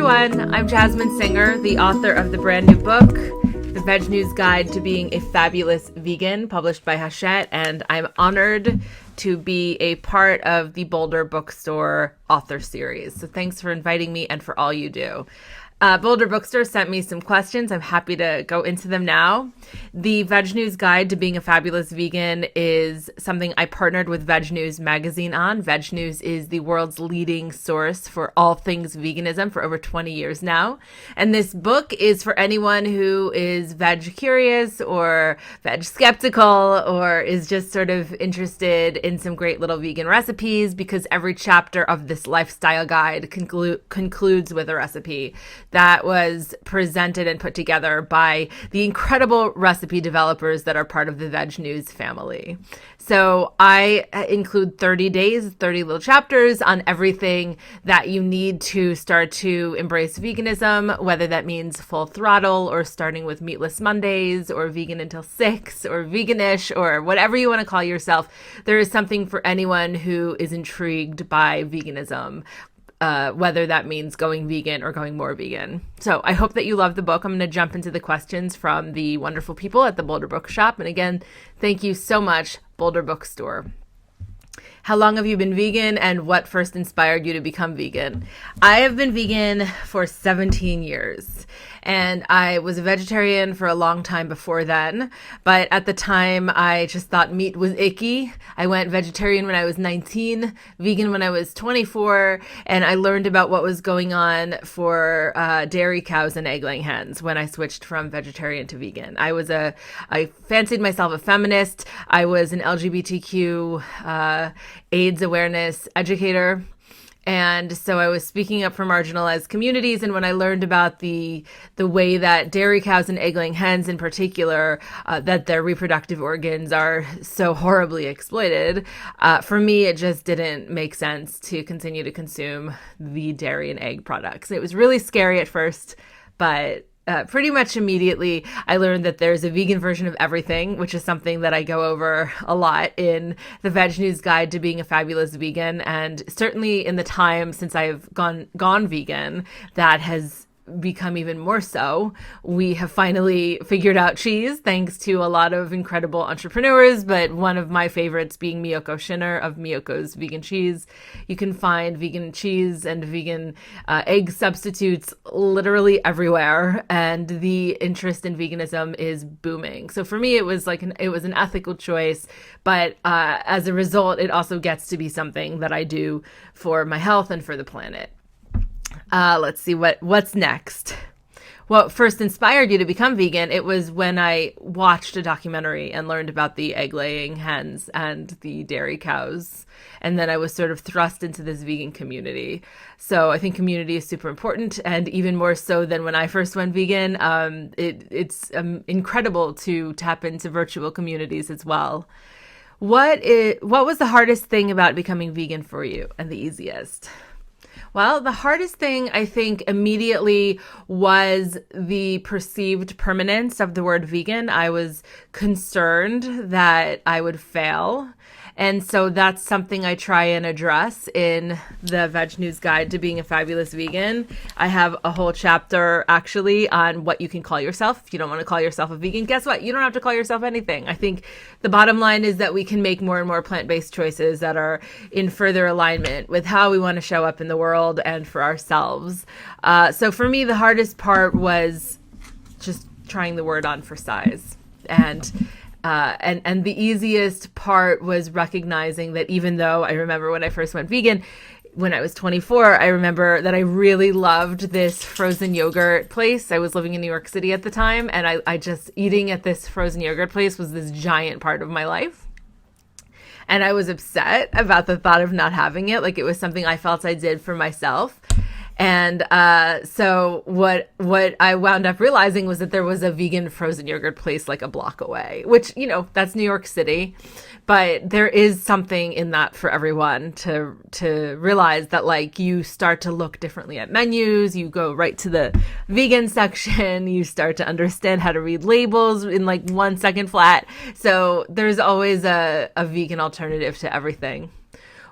everyone. I'm Jasmin Singer, the author of the brand new book, The Veg News Guide to Being a Fabulous Vegan, published by Hachette, and I'm honored to be a part of the Boulder Bookstore author series. So thanks for inviting me and for all you do. Boulder Bookstore sent me some questions. I'm happy to go into them now. The Veg News Guide to Being a Fabulous Vegan is something I partnered with Veg News magazine on. Veg News is the world's leading source for all things veganism for over 20 years now. And this book is for anyone who is veg curious or veg skeptical or is just sort of interested in some great little vegan recipes, because every chapter of this lifestyle guide concludes with a recipe that was presented and put together by the incredible recipe developers that are part of the Veg News family. So I include 30 days, 30 little chapters on everything that you need to start to embrace veganism, whether that means full throttle or starting with meatless Mondays or vegan until 6 or veganish or whatever you want to call yourself. There is something for anyone who is intrigued by veganism, whether that means going vegan or going more vegan. So I hope that you love the book. I'm going to jump into the questions from the wonderful people at the Boulder Bookshop. And again, thank you so much, Boulder Bookstore. How long have you been vegan, and what first inspired you to become vegan? I have been vegan for 17 years, and I was a vegetarian for a long time before then. But at the time, I just thought meat was icky. I went vegetarian when I was 19, vegan when I was 24, and I learned about what was going on for dairy cows and egg-laying hens when I switched from vegetarian to vegan. I fancied myself a feminist. I was an LGBTQ AIDS awareness educator. And so I was speaking up for marginalized communities. And when I learned about the way that dairy cows and egg-laying hens in particular, that their reproductive organs are so horribly exploited, for me, it just didn't make sense to continue to consume the dairy and egg products. It was really scary at first, but pretty much immediately, I learned that there's a vegan version of everything, which is something that I go over a lot in the Veg News Guide to Being a Fabulous Vegan. And certainly in the time since I've gone vegan, that has become even more so. We have finally figured out cheese, thanks to a lot of incredible entrepreneurs, but one of my favorites being Miyoko Schinner of Miyoko's Vegan Cheese. You can find vegan cheese and vegan egg substitutes literally everywhere, and the interest in veganism is booming. So for me, it was an ethical choice, but as a result, it also gets to be something that I do for my health and for the planet. Let's see what's next. What first inspired you to become vegan? It was when I watched a documentary and learned about the egg-laying hens and the dairy cows. And then I was sort of thrust into this vegan community. So I think community is super important, and even more so than when I first went vegan. It's incredible to tap into virtual communities as well. What was the hardest thing about becoming vegan for you, and the easiest? Well, the hardest thing, I think, immediately was the perceived permanence of the word vegan. I was concerned that I would fail. And so that's something I try and address in the Veg News Guide to Being a Fabulous Vegan. I have a whole chapter actually on what you can call yourself. If you don't want to call yourself a vegan, guess what? You don't have to call yourself anything. I think the bottom line is that we can make more and more plant-based choices that are in further alignment with how we want to show up in the world and for ourselves. So for me, the hardest part was just trying the word on for size. And the easiest part was recognizing that even though I remember when I first went vegan, when I was 24, I remember that I really loved this frozen yogurt place. I was living in New York City at the time, and I just eating at this frozen yogurt place was this giant part of my life. And I was upset about the thought of not having it. Like, it was something I felt I did for myself. And so what I wound up realizing was that there was a vegan frozen yogurt place like a block away, which, that's New York City. But there is something in that for everyone to realize that, like, you start to look differently at menus. You go right to the vegan section. You start to understand how to read labels in like 1 second flat. So there's always a vegan alternative to everything.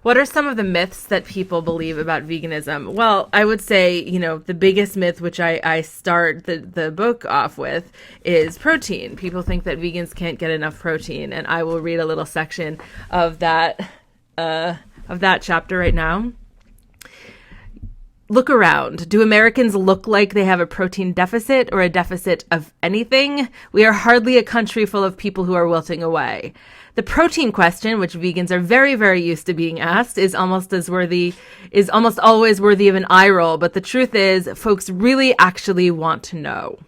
What are some of the myths that people believe about veganism? Well, I would say, the biggest myth, which I start the book off with, is protein. People think that vegans can't get enough protein, and I will read a little section of that chapter right now. Look around. Do Americans look like they have a protein deficit or a deficit of anything? We are hardly a country full of people who are wilting away. The protein question, which vegans are very, very used to being asked, is almost always worthy of an eye roll. But the truth is, folks really actually want to know.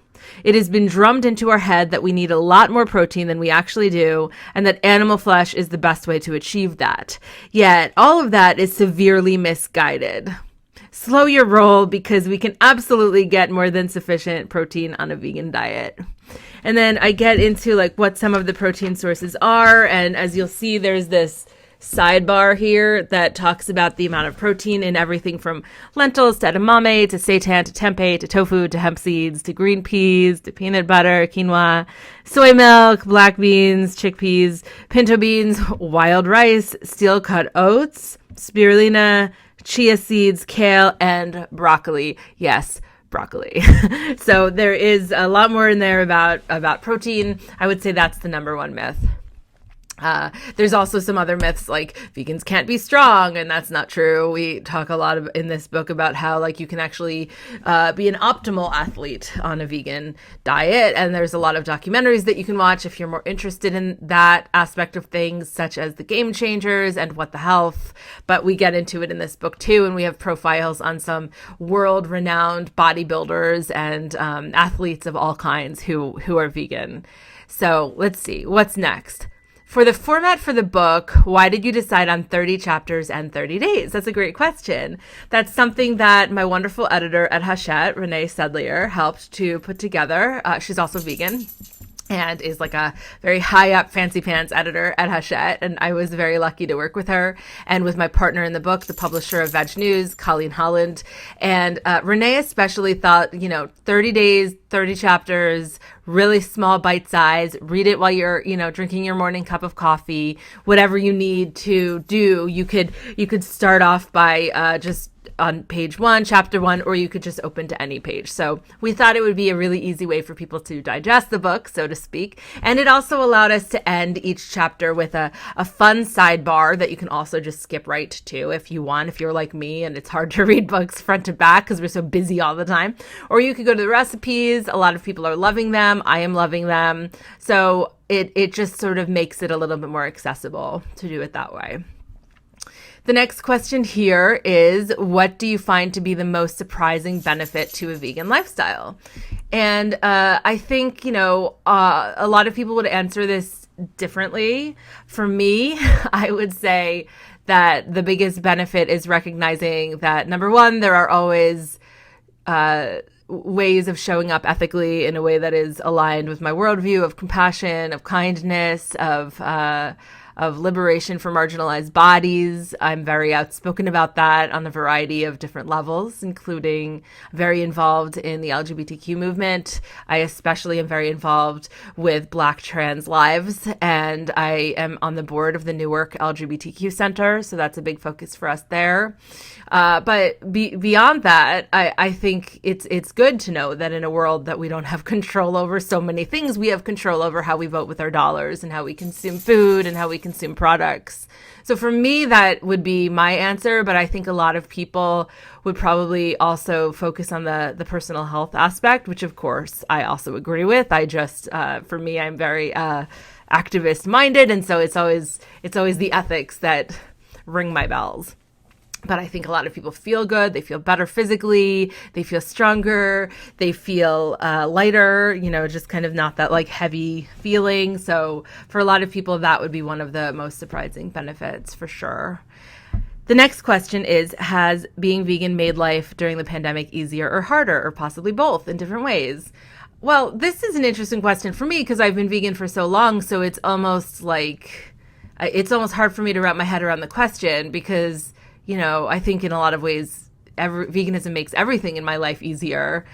It has been drummed into our head that we need a lot more protein than we actually do, and that animal flesh is the best way to achieve that. Yet, all of that is severely misguided. Slow your roll, because we can absolutely get more than sufficient protein on a vegan diet. And then I get into what some of the protein sources are. And as you'll see, there's this sidebar here that talks about the amount of protein in everything from lentils to edamame to seitan to tempeh to tofu to hemp seeds to green peas to peanut butter, quinoa, soy milk, black beans, chickpeas, pinto beans, wild rice, steel-cut oats, spirulina, chia seeds, kale, and broccoli. Yes, broccoli. So there is a lot more in there about protein. I would say that's the number one myth. There's also some other myths like vegans can't be strong, and that's not true. We talk a lot in this book about how you can actually be an optimal athlete on a vegan diet, and there's a lot of documentaries that you can watch if you're more interested in that aspect of things, such as The Game Changers and What the Health. But we get into it in this book too, and we have profiles on some world-renowned bodybuilders and athletes of all kinds who are vegan. So let's see, what's next? For the format for the book, why did you decide on 30 chapters and 30 days? That's a great question. That's something that my wonderful editor at Hachette, Renee Sedlier, helped to put together. She's also vegan and is a very high up fancy pants editor at Hachette. And I was very lucky to work with her and with my partner in the book, the publisher of Veg News, Colleen Holland. And Renee especially thought, 30 days, 30 chapters, really small bite size, read it while you're, drinking your morning cup of coffee, whatever you need to do. You could start off by just on page 1, chapter 1, or you could just open to any page. So we thought it would be a really easy way for people to digest the book, so to speak. And it also allowed us to end each chapter with a fun sidebar that you can also just skip right to if you want, if you're like me and it's hard to read books front to back because we're so busy all the time. Or you could go to the recipes. A lot of people are loving them. I am loving them. So it just sort of makes it a little bit more accessible to do it that way. The next question here is, what do you find to be the most surprising benefit to a vegan lifestyle? And I think, a lot of people would answer this differently. For me, I would say that the biggest benefit is recognizing that, number one, there are always ways of showing up ethically in a way that is aligned with my worldview of compassion, of kindness, of liberation for marginalized bodies. I'm very outspoken about that on a variety of different levels, including very involved in the LGBTQ movement. I especially am very involved with Black trans lives, and I am on the board of the Newark LGBTQ Center, so that's a big focus for us there. But beyond that, I think it's good to know that in a world that we don't have control over so many things, we have control over how we vote with our dollars and how we consume food and how we consume products. So for me, that would be my answer. But I think a lot of people would probably also focus on the personal health aspect, which of course I also agree with. I just, for me, I'm very activist minded. And so it's always the ethics that ring my bells. But I think a lot of people feel good. They feel better physically. They feel stronger. They feel lighter, just kind of not that heavy feeling. So for a lot of people, that would be one of the most surprising benefits for sure. The next question is, has being vegan made life during the pandemic easier or harder, or possibly both in different ways? Well, this is an interesting question for me because I've been vegan for so long. So it's almost hard for me to wrap my head around the question because I think in a lot of ways veganism makes everything in my life easier.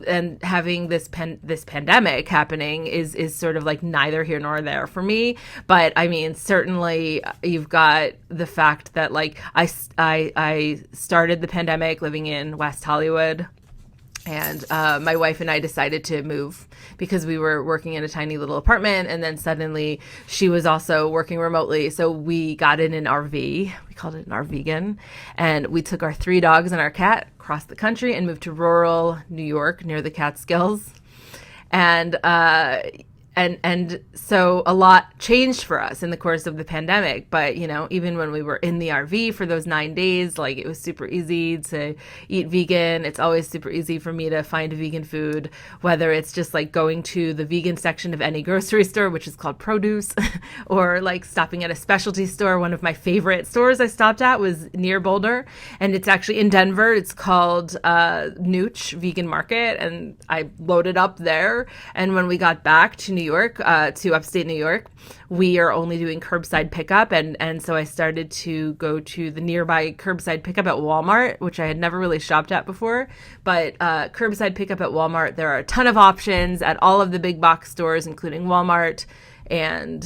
And having this pandemic happening is sort of like neither here nor there for me. But I mean, certainly you've got the fact that like I started the pandemic living in West Hollywood. And my wife and I decided to move because we were working in a tiny little apartment. And then suddenly she was also working remotely. So we got in an RV. We called it an RVegan. And we took our 3 dogs and our cat across the country and moved to rural New York near the Catskills. And so a lot changed for us in the course of the pandemic. But, you know, even when we were in the RV for those 9 days, like it was super easy to eat vegan. It's always super easy for me to find vegan food, whether it's just like going to the vegan section of any grocery store, which is called produce, or like stopping at a specialty store. One of my favorite stores I stopped at was near Boulder, and it's actually in Denver. It's called Nooch Vegan Market, and I loaded up there. And when we got back to New York, to upstate New York, we are only doing curbside pickup. And so I started to go to the nearby curbside pickup at Walmart, which I had never really shopped at before. But curbside pickup at Walmart, there are a ton of options at all of the big box stores, including Walmart and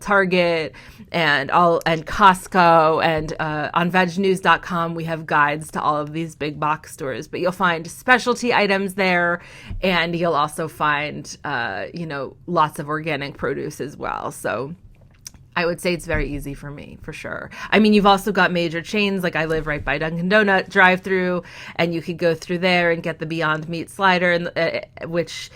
Target and Costco, and on vegnews.com we have guides to all of these big box stores, but you'll find specialty items there, and you'll also find lots of organic produce as well. So I would say it's very easy for me, for sure. I mean, you've also got major chains, like I live right by Dunkin' Donut drive-through, and you could go through there and get the Beyond Meat slider, which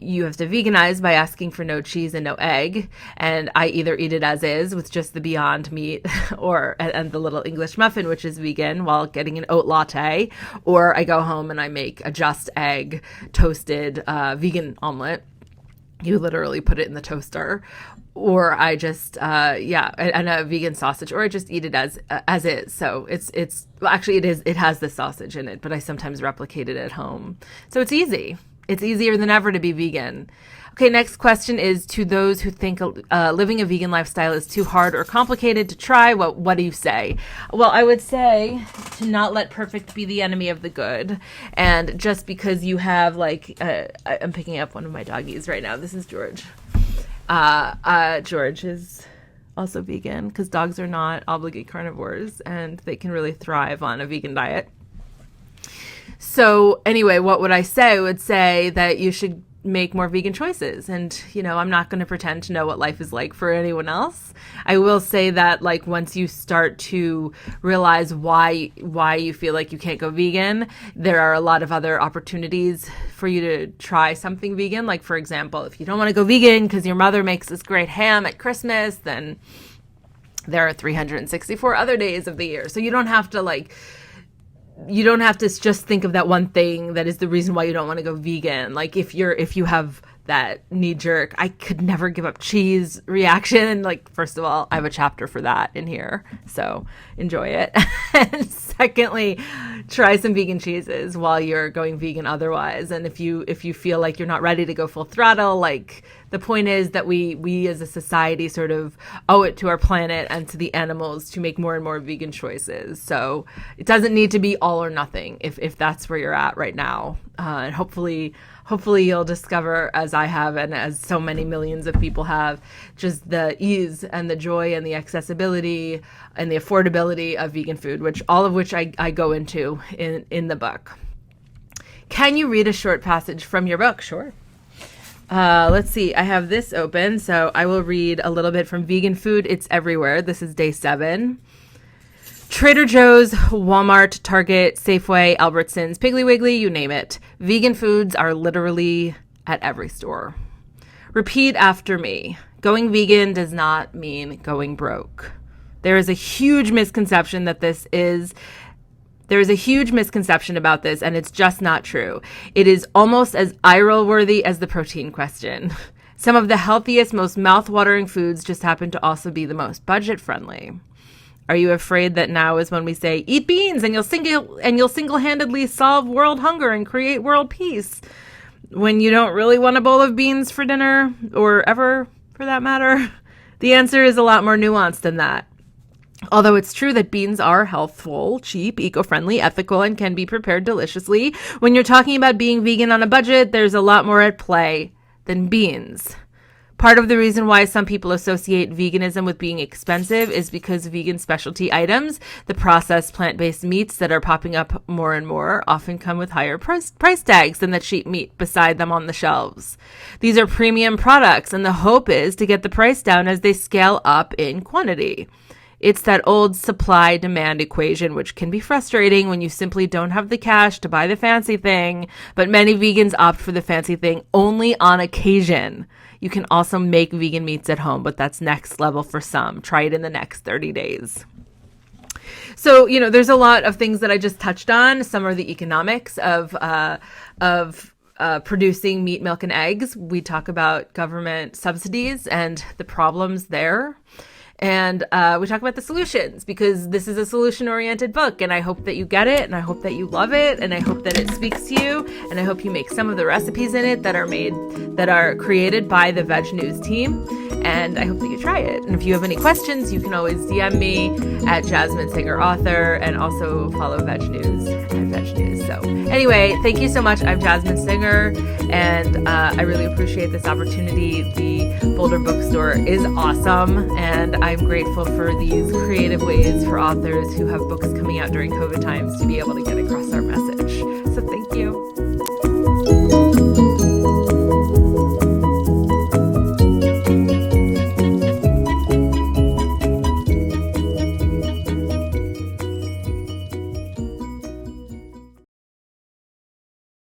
you have to veganize by asking for no cheese and no egg. And I either eat it as is with just the Beyond Meat and the little English muffin, which is vegan, while getting an oat latte, or I go home and I make a just egg toasted vegan omelet. You literally put it in the toaster, or I just, and a vegan sausage, or I just eat it as is. So it has the sausage in it, but I sometimes replicate it at home. So it's easy. It's easier than ever to be vegan. Okay, next question is, to those who think living a vegan lifestyle is too hard or complicated to try, what do you say? Well, I would say to not let perfect be the enemy of the good. And just because you have I'm picking up one of my doggies right now. This is George. George is also vegan because dogs are not obligate carnivores and they can really thrive on a vegan diet. So anyway, what would I say? I would say that you should make more vegan choices. And, I'm not going to pretend to know what life is like for anyone else. I will say that once you start to realize why you feel like you can't go vegan, there are a lot of other opportunities for you to try something vegan. Like, for example, if you don't want to go vegan because your mother makes this great ham at Christmas, then there are 364 other days of the year. So you don't have to just think of that one thing that is the reason why you don't want to go vegan. Like if you have that knee jerk, I could never give up cheese reaction. First of all, I have a chapter for that in here, so enjoy it. And secondly, try some vegan cheeses while you're going vegan otherwise. And if you feel like you're not ready to go full throttle, the point is that we as a society sort of owe it to our planet and to the animals to make more and more vegan choices. So it doesn't need to be all or nothing if that's where you're at right now. And hopefully you'll discover, as I have and as so many millions of people have, just the ease and the joy and the accessibility and the affordability of vegan food, all of which I go into in the book. Can you read a short passage from your book? Sure. Let's see. I have this open, so I will read a little bit from Vegan Food. It's Everywhere. This is day 7. Trader Joe's, Walmart, Target, Safeway, Albertsons, Piggly Wiggly, you name it. Vegan foods are literally at every store. Repeat after me. Going vegan does not mean going broke. There is a huge misconception about this, and it's just not true. It is almost as eye-roll worthy as the protein question. Some of the healthiest, most mouth-watering foods just happen to also be the most budget-friendly. Are you afraid that now is when we say, eat beans and you'll single-handedly solve world hunger and create world peace, when you don't really want a bowl of beans for dinner, or ever for that matter? The answer is a lot more nuanced than that. Although it's true that beans are healthful, cheap, eco-friendly, ethical, and can be prepared deliciously, when you're talking about being vegan on a budget, there's a lot more at play than beans. Part of the reason why some people associate veganism with being expensive is because vegan specialty items, the processed plant-based meats that are popping up more and more, often come with higher price tags than the cheap meat beside them on the shelves. These are premium products, and the hope is to get the price down as they scale up in quantity. It's that old supply-demand equation, which can be frustrating when you simply don't have the cash to buy the fancy thing, but many vegans opt for the fancy thing only on occasion. You can also make vegan meats at home, but that's next level for some. Try it in the next 30 days. So, there's a lot of things that I just touched on. Some are the economics of producing meat, milk, and eggs. We talk about government subsidies and the problems there. And we talk about the solutions, because this is a solution-oriented book, and I hope that you get it, and I hope that you love it, and I hope that it speaks to you, and I hope you make some of the recipes in it that are created by the Veg News team, and I hope that you try it. And if you have any questions, you can always DM me at Jasmin Singer Author, and also follow Veg News at Veg News. So anyway, thank you so much. I'm Jasmin Singer, and I really appreciate this opportunity. The Boulder Bookstore is awesome, and I'm grateful for these creative ways for authors who have books coming out during COVID times to be able to get across our message. So thank you.